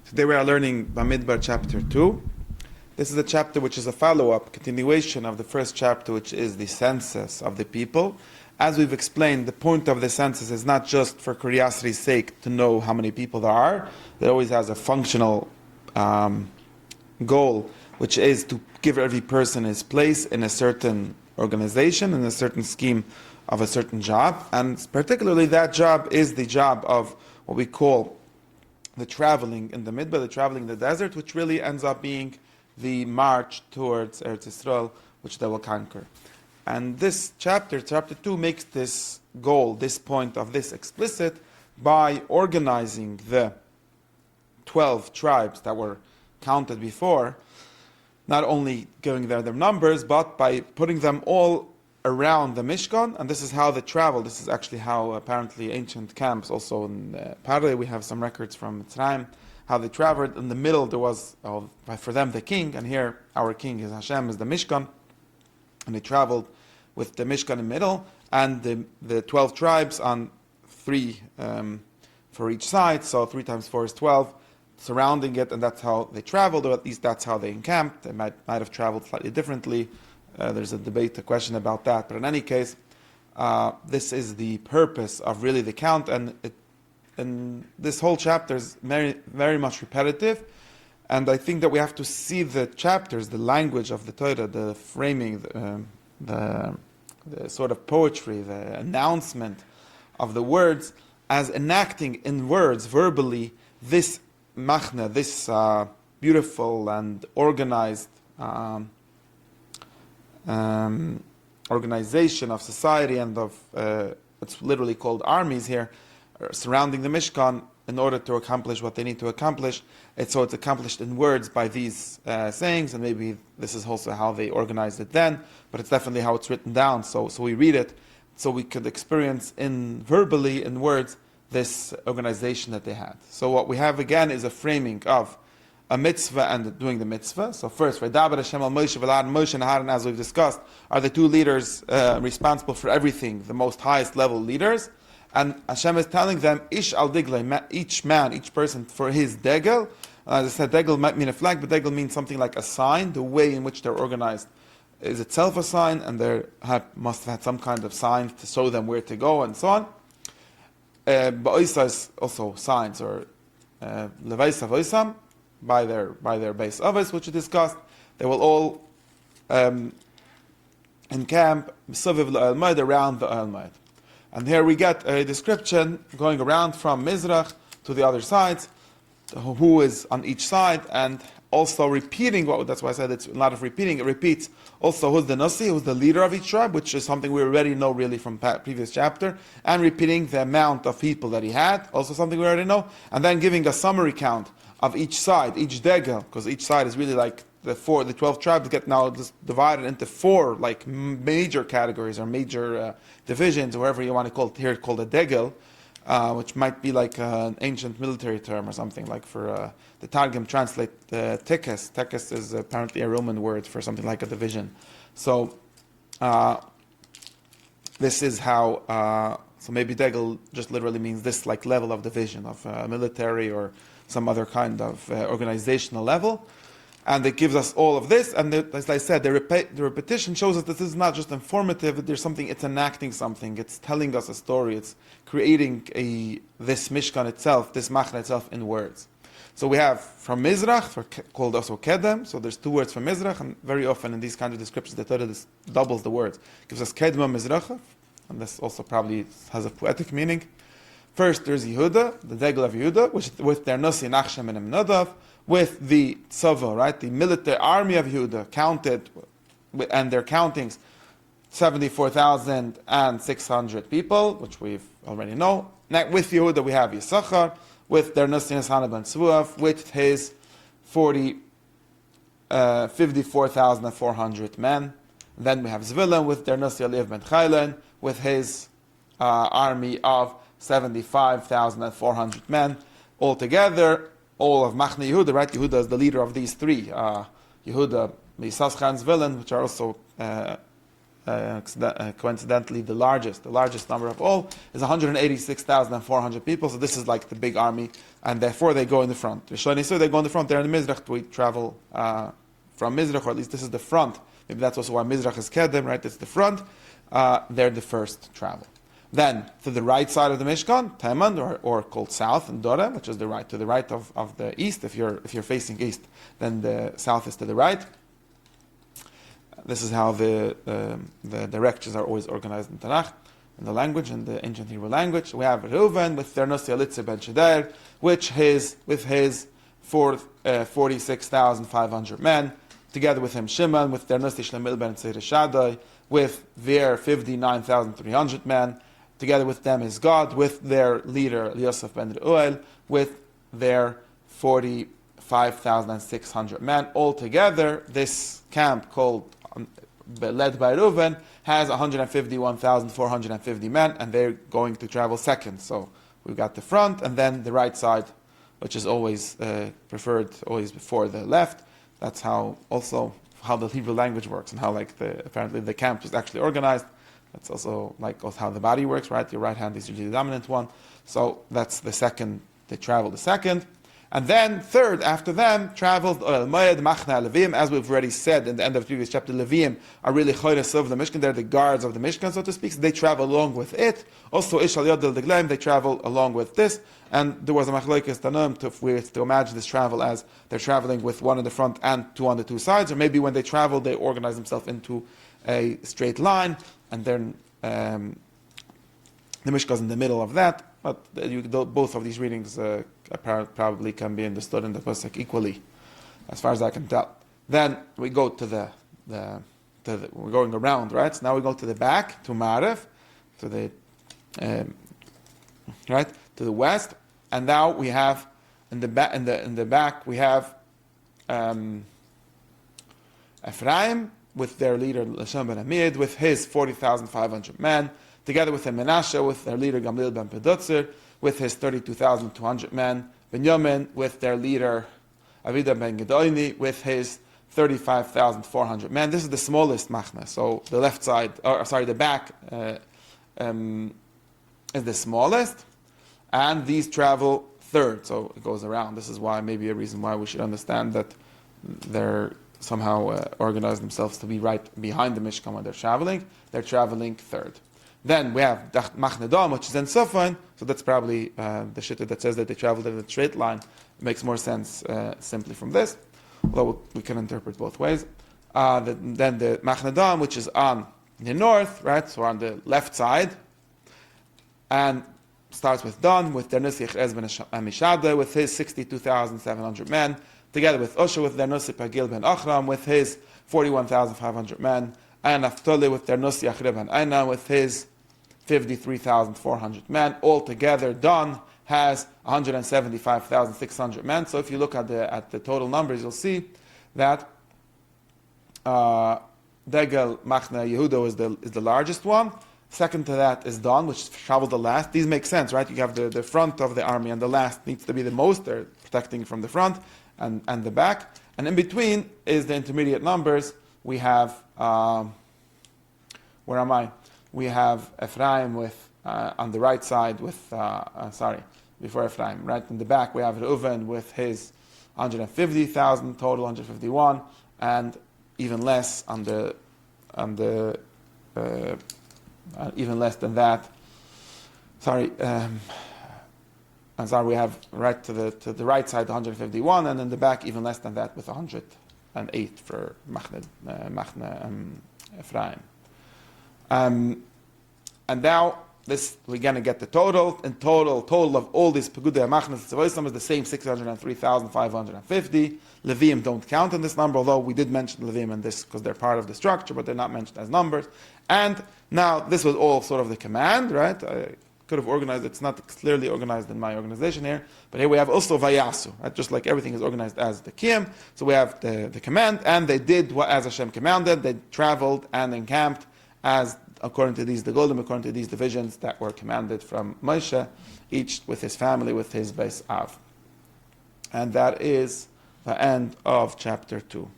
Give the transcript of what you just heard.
Today we are learning Bamidbar Chapter 2. This is a chapter which is a follow-up, continuation of the first chapter, which is the census of the people. As we've explained, the point of the census is not just for curiosity's sake to know how many people there are. It always has a functional goal, which is to give every person his place in a certain organization, in a certain scheme of a certain job. And particularly that job is the job of what we call the traveling in the Midbar, the traveling in the desert, which really ends up being the march towards Eretz Yisrael, which they will conquer. And this chapter 2, makes this goal, this point of this explicit by organizing the 12 tribes that were counted before, not only giving them their numbers, but by putting them all around the Mishkan. And this is how they travel. This is actually how apparently ancient camps, also in Paray, we have some records from Mitzrayim, how they traveled. In the middle there was, for them, the king, and here our king is Hashem, is the Mishkan. And they traveled with the Mishkan in the middle, and the 12 tribes on 3 for each side, so 3 times 4 is 12, surrounding it, and that's how they traveled, or at least that's how they encamped. They might have traveled slightly differently. There's a debate, a question about that, but in any case, this is the purpose of really the count, and this whole chapter is very, very much repetitive, and I think that we have to see the chapters, the language of the Torah, the framing, the sort of poetry, the announcement of the words, as enacting in words, verbally, this machna, this beautiful and organized organization of society and of it's literally called armies here, surrounding the Mishkan in order to accomplish what they need to accomplish. So it's accomplished in words by these sayings, and maybe this is also how they organized it then, but it's definitely how it's written down. So we read it, so we could experience verbally, in words, this organization that they had. So what we have again is a framing of a mitzvah and doing the mitzvah. So first, V'daber Hashem al Moshe v'la'ad Moshe and Aaron, as we've discussed, are the 2 leaders responsible for everything, the most highest level leaders. And Hashem is telling them, Ish al diglei, each man, each person for his degel. As I said, degel might mean a flag, but degel means something like a sign. The way in which they're organized is itself a sign, and they must have had some kind of signs to show them where to go and so on. Ba'isa is also signs, or levaisa v'oisam, by their base office, which we discussed. They will all encamp Misaviv l'Ohel Moed, around the Oel Moed. And here we get a description going around from Mizrach to the other sides, who is on each side, and also repeating, that's why I said it's a lot of repeating. It repeats also who's the Nasi, who's the leader of each tribe, which is something we already know really from previous chapter, and repeating the amount of people that he had, also something we already know, and then giving a summary count of each side, each degel, because each side is really like the 12 tribes get now just divided into 4 like major categories or major divisions, or whatever you want to call it. Here it's called a degel, which might be like an ancient military term or something, like for the Targum translate tekes. Tekes is apparently a Roman word for something like a division. So this is how, so maybe degel just literally means this like level of division of military or some other kind of organizational level. And it gives us all of this, and as I said, the repetition shows us that this is not just informative, there's something, it's enacting something, it's telling us a story, it's creating this Mishkan itself, this Machna itself in words. So we have from Mizrach, called also Kedem, so there's 2 words from Mizrach, and very often in these kinds of descriptions, the Torah doubles the words. It gives us Kedma Mizracha, and this also probably has a poetic meaning. First, there's Yehuda, the Degel of Yehuda, which with their Nasi, Nachshem, and Nadav, with the Tzava, right, the military army of Yehuda, counted, and their countings, 74,600 people, which we already know. Now, with Yehuda, we have Yisachar, with their Nasi, Hanab, and Tzvuav, with his 54,400 men. Then we have Zvilin, with their Nasi, Aliv ben Chaylen, with his army of 75,400 men. Altogether, all of Machne Yehuda, right? Yehuda is the leader of these 3. Yehuda, Yisachar, and Zvilin, which are also coincidentally the largest number of all, is 186,400 people. So this is like the big army, and therefore they go in the front. They go in the front. They're in the Mizrach. We travel from Mizrach, or at least this is the front. Maybe that's also why Mizrach is Kedem, right? It's the front. They're the first travel. Then, to the right side of the Mishkan, Teman, or called south, and Dora, which is the right, to the right of the east. If you're facing east, then the south is to the right. This is how the directions are always organized in Tanakh, in the language, in the ancient Hebrew language. We have Reuven with their Nasi Alitze ben Sheder, with his 46,500 men, together with him Shimon, with their Nasi Shlemil ben Tzir Shaddai, with their 59,300 men, together with them is God, with their leader Yosef ben Reuel, with their 45,600 men. Altogether, this camp led by Reuven has 151,450 men, and they're going to travel second. So we've got the front, and then the right side, which is always preferred, always before the left. That's how the Hebrew language works, and how apparently the camp is actually organized. That's also how the body works, right? Your right hand is usually the dominant one. So that's the second. They travel the second. And then third, after them, traveled Moed, Machna, Levim. As we've already said in the end of the previous chapter, Levim are really choros of the Mishkan. They're the guards of the Mishkan, so to speak. So they travel along with it. Also, Ishal Yod Deglaim, they travel along with this. And there was a machlokes tanum to imagine this travel as they're traveling with one in the front and two on the two sides, or maybe when they travel, they organize themselves into a straight line, and then the Mishkan is in the middle of that. But both of these readings probably can be understood in the pasuk equally, as far as I can tell. Then we go to we're going around, right? So now we go to the back, to Ma'arif, to the right, to the west, and now we have in the back we have Ephraim with their leader Lashon ben Amid, with his 40,500 men, together with Menashe, with their leader Gamliel ben Pedutzer, with his 32,200 men, Benjamin with their leader Avida ben Gedoini, with his 35,400 men. This is the smallest machna, so the left side, the back is the smallest, and these travel third, so it goes around. This is why, maybe a reason why we should understand that they're somehow organize themselves to be right behind the Mishkan when they're traveling. They're traveling third. Then we have Machnedam, which is in Safan, so that's probably the shitta that says that they traveled in a straight line. It makes more sense simply from this, although we can interpret both ways. Then the Machnedam, which is on the north, right, so on the left side, and starts with Dan, with their Nusich Ezben Amishade, with his 62,700 men, together with Osha, with their Nusi Pagil ben Achram, with his 41,500 men, and Naphtali with their Nusi Achrib and Aina, with his 53,400 men. Altogether, Dan has 175,600 men. So if you look at the total numbers, you'll see that Degel Machna Yehuda is the largest one. Second to that is Dan, which traveled the last. These make sense, right? You have the front of the army, and the last needs to be the most. They're protecting from the front and the back. And in between is the intermediate numbers. We have, where am I? We have Ephraim with, on the right side with, before Ephraim, right in the back we have Reuven with his 150,000 total, 151, and even less even less than that. We have right to the right side 151, and in the back even less than that with 108 for Machne Ephraim. And now we're going to get the total. In total of all these Pegudei Machnes Tzevoisam is the same 603,550. Levim don't count in this number, although we did mention Levim in this because they're part of the structure, but they're not mentioned as numbers. And now this was all sort of the command, right? I could have organized, it's not clearly organized in my organization here, but here we have also Vayasu, right? Just like everything is organized as the Kiyam. So we have the command, and they did what as Hashem commanded. They traveled and encamped as according to these divisions that were commanded from Moshe, each with his family, with his Beis Av. And that is the end of chapter 2.